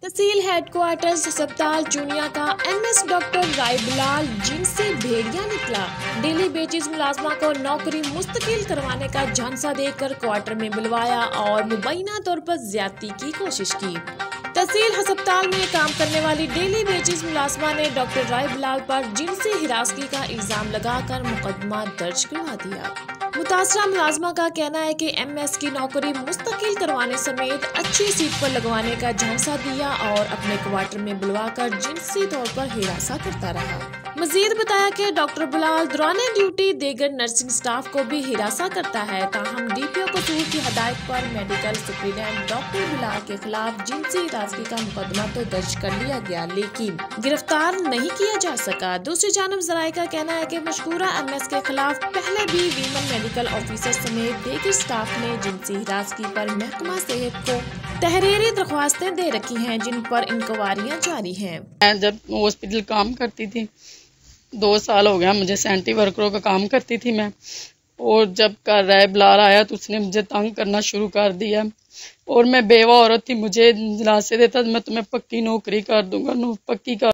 तहसील headquarters अस्पताल चूनिया का MS doctor राय बिलाल जिनसे भेड़िया निकला। डेली बेसिस मुलाजमा को नौकरी मुस्तकिल करवाने का झांसा देकर क्वार्टर में बुलवाया और मुबैना तौर पर ज्यादती की कोशिश की। तहसील अस्पताल में काम करने वाली डेली बेसिस मुलाजमा ने डॉक्टर राय बिलाल पर जिनसी हिरासगी का इल्जाम लगाकर मुकदमा दर्ज करवा दिया। मुतासरा मुलाजमा का कहना है कि एमएस की नौकरी मुस्तकिल करवाने समेत अच्छी सीट पर लगवाने का झांसा दिया और अपने क्वार्टर में बुलवाकर जिनसी तौर पर हिरासा करता रहा। मजीद बताया कि डॉक्टर बिलाल दौरान ड्यूटी देगर नर्सिंग स्टाफ को भी हिरासा करता है। ताहम डीपीओ कसूर की हदायत पर मेडिकल सुप्रीडेंट डॉक्टर बिलाल के खिलाफ जिनसी हिरासगी का मुकदमा तो दर्ज कर लिया गया, लेकिन गिरफ्तार नहीं किया जा सका। दूसरी जानब जराये का कहना है कि मशकूरा एमएस के खिलाफ पहले भी वीमन मेडिकल ऑफिसर समेत देगर स्टाफ ने जिनसी हिरासगी पर महकमा सेहत को तहरीरी दरख्वास्तें दे रखी हैं, जिन पर इंक्वायरियां जारी हैं। मैं जब हॉस्पिटल काम करती थी 2 साल हो गया मुझे सैनिटरी वर्करों का काम करती थी मैं, और जब का राय बिलाल आया तो उसने मुझे तंग करना शुरू कर दिया और मैं बेवा औरत थी। मुझे दिलासे देता मैं तुम्हें पक्की नौकरी कर दूंगा, पक्की कर